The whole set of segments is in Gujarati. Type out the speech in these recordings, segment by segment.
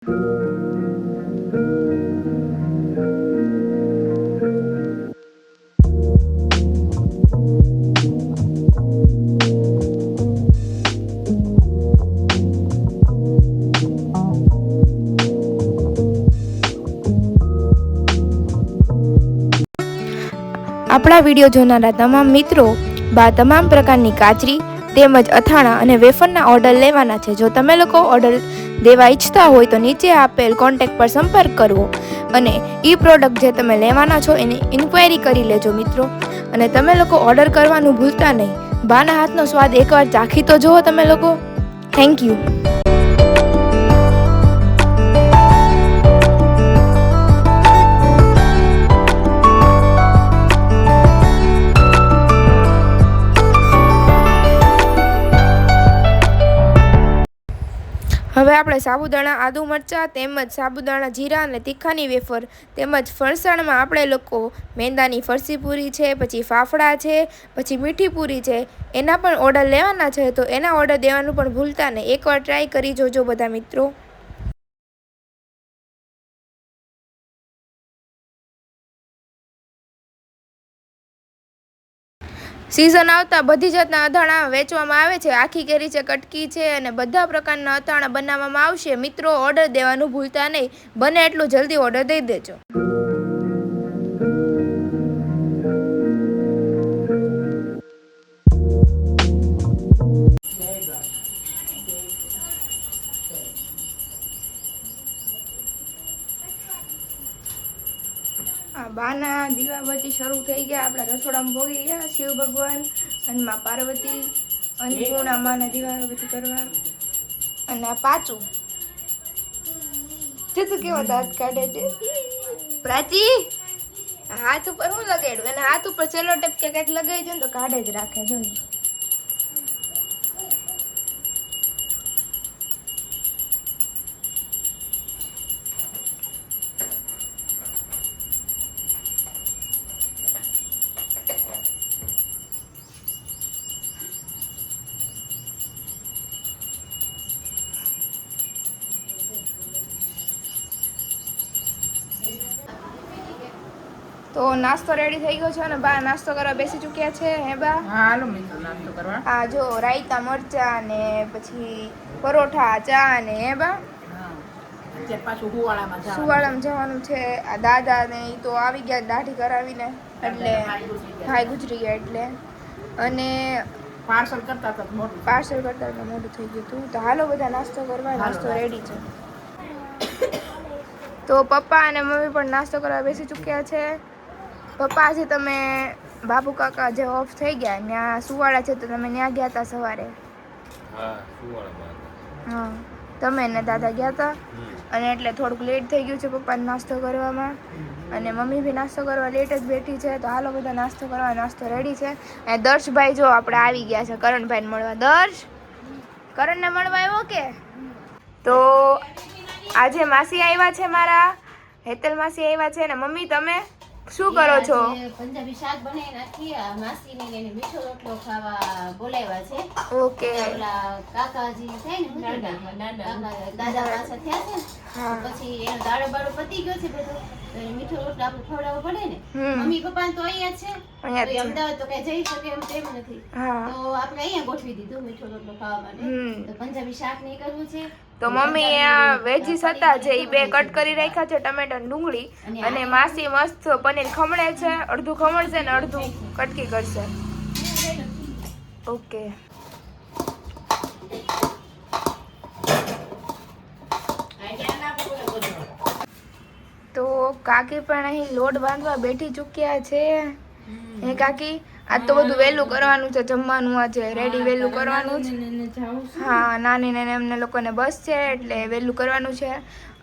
આપણા વિડીયો જોનારા તમામ મિત્રો તમામ પ્રકારની કાચરી તેમજ અથાણા અને વેફરના ઓર્ડર લેવાના છે। જો તમે લોકો ઓર્ડર દેવા ઈચ્છતા હોય તો નીચે આપેલ કોન્ટેક્ટ પર સંપર્ક કરવો અને એ પ્રોડક્ટ જે તમે લેવાના છો એની ઇન્ક્વાયરી કરી લેજો મિત્રો। અને તમે લોકો ઓર્ડર કરવાનું ભૂલતા નહીં। બાના હાથનો સ્વાદ એકવાર ચાખી તો જુઓ તમે લોકો। Thank you. હવે આપણે સાબુદાણા આદુ મરચાં તેમજ સાબુદાણા જીરા અને તીખાની વેફર તેમજ ફરસાણમાં આપણે લોકો મેંદાની ફરસી પૂરી છે, પછી ફાફડા છે, પછી મીઠી પૂરી છે, એના પણ ઓર્ડર લેવાના છે। તો એના ઓર્ડર દેવાનું પણ ભૂલતા નહીં। એકવાર ટ્રાય કરી જોજો બધા મિત્રો। સિઝન આવતા બધી જાતના અથાણા વેચવામાં આવે છે। આખી કેરી છે, કટકી છે અને બધા પ્રકારના અથાણા બનાવવામાં આવશે। મિત્રો ઓર્ડર દેવાનું ભૂલતા નહીં। બને એટલું જલ્દી ઓર્ડર દઈ દેજો। બાના દીવાબત્તી શરૂ થઈ ગયા। આપણા રસોડામાં ભોગી ગયા। શિવ ભગવાન અને માં પાર્વતી અન્નપૂર્ણા માના દીવાબત્તી કરવા। અને આ પાછું તું કેવો દાંત કાઢે છે પ્રાચી। હાથ ઉપર હું લગાડ્યું અને હાથ ઉપર ચેલો ટેપ કે કંઈક લગાવી દો ને તો કાઢે જ રાખે જો। તો નાસ્તો રેડી થઈ ગયો છે અને બા નાસ્તો કરવા બેસી ચૂક્યા છે। હે બા? હા હાલો મિત્રો નાસ્તો કરવા। આ જો રાયતા મરચા ને પછી પરોઠા ચા ને હે બા? હા અત્યારે પાછું સુવાળામાં જવાનું છે। આ દાદા ને ઈ તો આવી ગયા દાઢી કરાવીને એટલે ભાઈ ગુજરી ગયા એટલે અને પાર્સલ કરતા તો મોટું થઈ ગયું હતું। તો હાલો બધા નાસ્તો કરવા। નાસ્તો રેડી છે। તો પપ્પા અને મમ્મી પણ નાસ્તો કરવા બેસી ચૂક્યા છે। પપ્પા આજે તમે બાબુ કાકા જે ઓફ થઈ ગયા ત્યાં સુવાળા છે તો તમે ત્યાં ગયા હતા સવારે? હા તમે ને દાદા ગયા હતા અને એટલે થોડુંક લેટ થઈ ગયું છે પપ્પાને નાસ્તો કરવામાં અને મમ્મી બી નાસ્તો કરવા લેટ જ બેઠી છે। તો હાલો બધા નાસ્તો કરવા। નાસ્તો રેડી છે। અને દર્શભાઈ જો આપણે આવી ગયા છે કરણભાઈને મળવા। દર્શ કરણને મળવા આવ્યો કે? તો આજે માસી આવ્યા છે મારા, હેતલ માસી આવ્યા છે ને મમ્મી તમે શું કરો છો? પંજાબી શાક બનાવી નાખી। માસીને એને મીઠો રોટલો ખાવા બોલાવ્યા છે। ઓકે ઓલા કાકાજી થાય ને દાદા પાછા થયા છે ને પછી એનો દાડો બાડો પતી ગયો છે બધું તો એને મીઠો રોટલો આપણે ખવડાવવો પડે ને। મમ્મી પપ્પા તો અહીંયા છે અમદાવાદ તો કઈ જઈ શકે એમ તેમ નથી તો આપણે અહીંયા ગોઠવી દીધું મીઠો રોટલો ખાવા માટે। તો પંજાબી શાક નહીં કરવું છે તો મમ્મી આ વેજીસ હતા જે ઈ બે કટ કરી રાખ્યા છે ટમેટા અને ડુંગળી અને માસી મસ્ત પનીર ખમણે છે। અડધું ખમણશે ને અડધું કટકી કરશે। ઓકે તો કાકી પણ અહીં લોટ બાંધવા બેઠી ચૂક્યા છે। હે કાકી આજ તો બધું વહેલું કરવાનું છે જમવાનું આજે રેડી વહેલું કરવાનું છે। હા નાની ને એમને લોકોને બસ છે એટલે વહેલું કરવાનું છે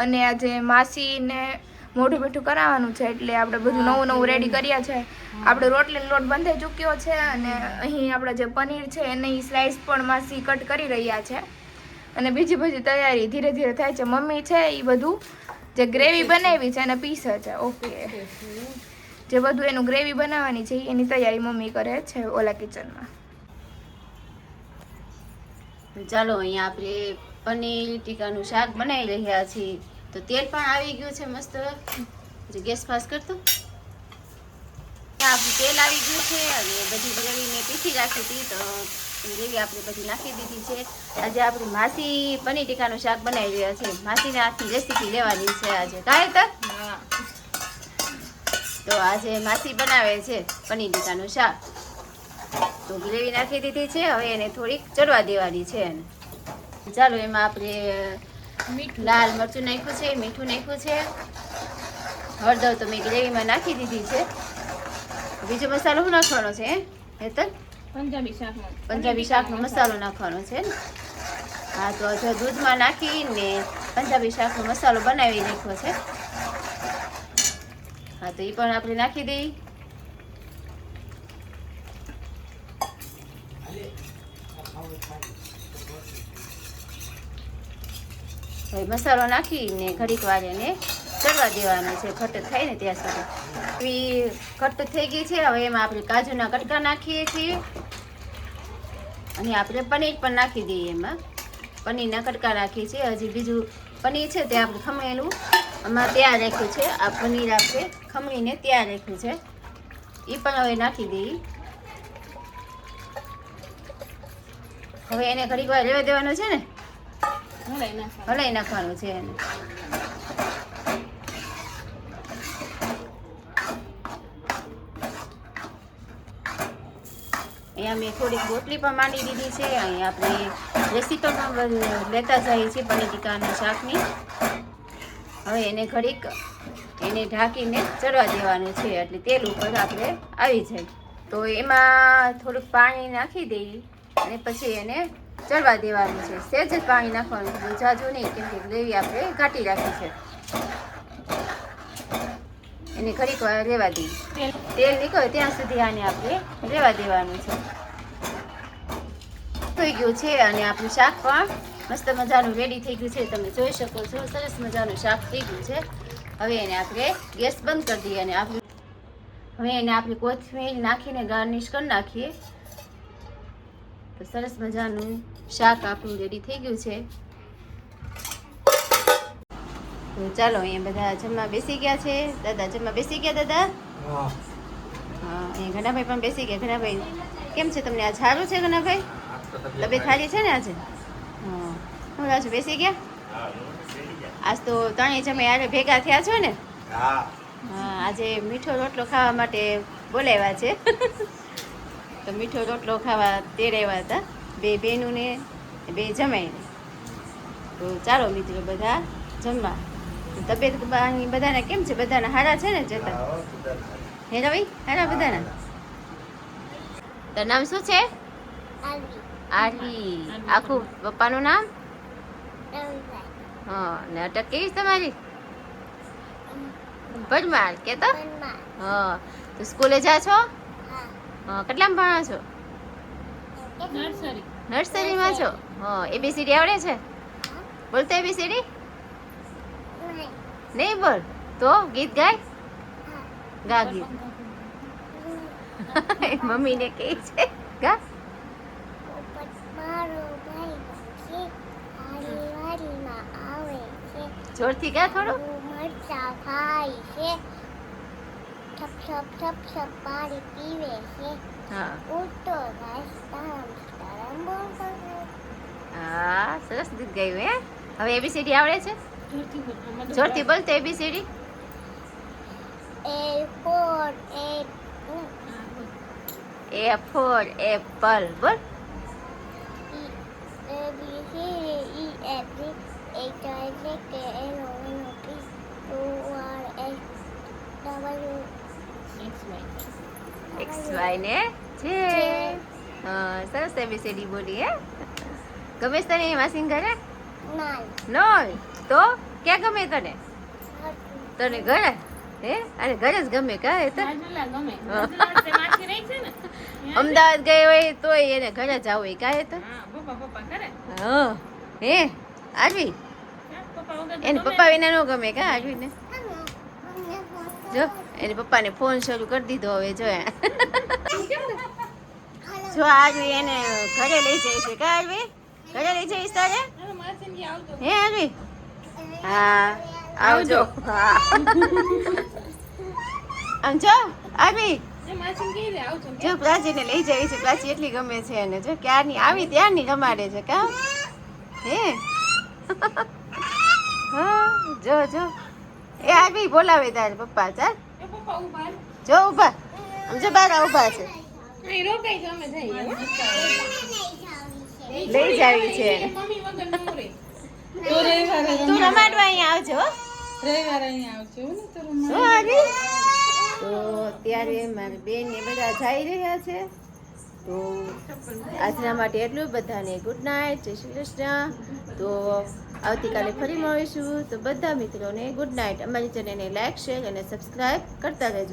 અને આજે માસીને મોઢું મીઠું કરાવવાનું છે એટલે આપણે બધું નવું નવું રેડી કર્યા છે। આપણે રોટલીનો લોટ બંધાઈ ચૂક્યો છે અને અહીં આપણા જે પનીર છે એની સ્લાઇસ પણ માસી કટ કરી રહ્યા છે અને બીજી બધી તૈયારી ધીરે ધીરે થાય છે। મમ્મી છે એ બધું જે ગ્રેવી બનાવી છે અને પીસે છે। ઓકે જે બધું એનું ગ્રેવી બનાવવાની છે એની તૈયારી મમ્મી કરે છે ઓલા કિચનમાં। ચાલો અહીંયા આપણે પનીર ટીકાનું શાક બનાવી રહ્યા છીએ. તો તેલ પણ આવી ગયું છે મસ્ત. ગેસ ફાસ્ટ કરતો. આપણું તેલ આવી ગયું છે અને બધી ગ્રેવી મેં પીસી રાખી હતી તો ગ્રેવી આપણે બધી નાખી દીધી છે. આજે આપણી માસી પનીર ટીકાનું શાક બનાવી રહ્યા છે. માસીના હાથની રેસીપી લેવાની છે આજે. કાંઈ તો તો આજે માસી બનાવે છે પનીર ટીકાનું શાક. તો ગ્રેવી નાખી દીધી છે. હવે એને થોડીક ચડવા દેવાની છે. ચાલો એમાં આપણે લાલ મરચું નાખ્યું છે, મીઠું નાખ્યું છે, હળદર તો મેં ગ્રેવીમાં નાખી દીધી છે. બીજો મસાલો શું નાખવાનો છે હેતલ? પંજાબી શાકનો મસાલો નાખવાનો છે ને. હા તો જો દૂધમાં નાખીને પંજાબી શાકનો મસાલો બનાવી નાખ્યો છે. હા તો એ પણ આપણે નાખી દઈએ. હવે મસાલો નાખીને ઘડીક વાર એને ચડવા દેવાનો છે ખટ થાય ને ત્યાં સુધી. ખટ થઈ ગઈ છે. હવે એમાં આપણે કાજુના કટકા નાખીએ છીએ અને આપણે પનીર પણ નાખી દઈએ. એમાં પનીરના કટકા નાખીએ છીએ. હજી બીજું પનીર છે તે આપણે ખમણેલું આમાં તૈયાર રાખ્યું છે. આ પનીર આપણે ખમણીને તૈયાર રાખ્યું છે એ પણ હવે નાખી દઈએ. હવે એને ઘડીક વાર રહેવા દેવાનું છે ને, હલાઈ નાખવાનું છે એને. અહીંયા મેં થોડીક રોટલી પણ માંડી દીધી છે. અહીંયા આપણે રેસીપી પણ લેતા જઈએ છીએ પનીર ટીકાના શાકની. હવે એને ઘડીક એને ઢાંકીને ચડવા દેવાનું છે એટલે તેલ ઉપર આપણે આવી જાય. તો એમાં થોડુંક પાણી નાખી દઈએ અને પછી એને ચડવા દેવાનું છે. સહેજ જ પાણી નાખવાનું છે, જાજુ નહીં, કેમ કે ગ્રેવી આપણે ઘાટી રાખી છે. એને ઘડીક વાર રહેવા દઈએ. તેલ નીકળે ત્યાં સુધી આને આપણે રહેવા દેવાનું છે. થઈ ગયું છે અને આપણું શાક પણ મસ્ત મજાનું રેડી થઈ ગયું છે. તમે જોઈ શકો છો સરસ મજાનું શાક થઈ ગયું છે. હવે એને આપણે ગેસ બંધ કરી દઈએ અને હવે એને આપણે કોથમીર નાખીને ગાર્નિશ કરી નાખીએ. તો સરસ મજાનું શાક આપણું રેડી થઈ ગયું છે. તો ચાલો અહીંયા બધા જમવા બેસી ગયા છે. દાદા જમવા બેસી ગયા? દાદા હા, અહીંયા ઘનાભાઈ પણ બેસી ગયા. ઘનાભાઈ કેમ છે તમને? આજ સારું છે ઘનાભાઈ? તબિયત સારી છે ને આજે? હા, હું રાજુ બેસી ગયા? આજ તો ત્રણેય જમે યારે ભેગા થયા છો ને? હા, આજે મીઠો રોટલો ખાવા માટે બોલાવ્યા છે. તો મીઠો રોટલો ખાવા તેડાવ્યા હતા બે બહેનું ને બે જમાઈને. તો ચાલો મિત્રો બધા જમવા. તબિયત બધાના કેમ છે? બધાના હારા છે ને? જતા હે રવિ? હારા બધાના? તારું નામ શું છે? આરવી. આખું પપ્પાનું નામ? હા. ને અટક કેવી છે તમારી? પરમાર. કે તો હા. તો સ્કૂલે જા છો? હા. કેટલામાં ભણો છો? નર્સરીમાં છો? હા. એબીસીડી આવડે છે? બોલતો એબીસીડી? નહીં બોલ તો ગીત ગાય. ગા ગીત. મમ્મીને કહે છે ગા. જોરથી ગા થોડું. મરચા ખાય છે, થપ થપ થપ થપ પાણી પીવે છે. હા. ઉઠતો ઘાસ તરમ તરમ બોલતો છે. હા, સરસ ગીત ગાયું હે. હવે એબીસીડી આવડે છે? જોરથી બોલ તો A B C D. A for A for apple બોલ. A B C D E F G H I J K L M N O P Q R S W XY ને જે. હા, સરસ એબીસીડી બોલી હે. ગમે છે તને માસીન ઘરે? nine નો તો ક્યાં ગમે તને? તને ઘરે? હે? અરે ઘરે જ ગમે કા? એ તો અમદાવાદ ગઈ હોય તોય એને ઘરે જ આવું કા? એ તો હા. હે આરવી? એને પપ્પા વિના નો ગમે કા આરવીને? જો એને પપ્પાને ફોન શરૂ કરી દીધો હવે. જો જો આરવી એને ઘરે લઈ જાય છે કા? આરવી ઘરે લઈ જઈશ તારે? હે આવી હા આવજો હા આમ જો આવી જો પ્રાચીને લઈ જાય છે. પ્રાચી એટલી ગમે છે એને. જો ક્યારની આવી ત્યારની રમાડે છે કા હે હા જો જો એ આવી બોલાવે તાર પપ્પા ચાલ જો ઉભા આમ જો બાર ઉભા છે લઈ જાવી છે તું રમાડવા અહીંયા આવજો હો. શું આવી તો અત્યારે મારી બેન ને બધા જઈ રહ્યા છે. તો આજના માટે એટલું. બધાને ગુડ નાઇટ, જય શ્રી કૃષ્ણ. તો આવતીકાલે ફરી મળીશું. તો બધા મિત્રોને ગુડ નાઇટ. અમારી ચેનલને લાઈક, શેર અને સબસ્ક્રાઈબ કરતા રહેજો.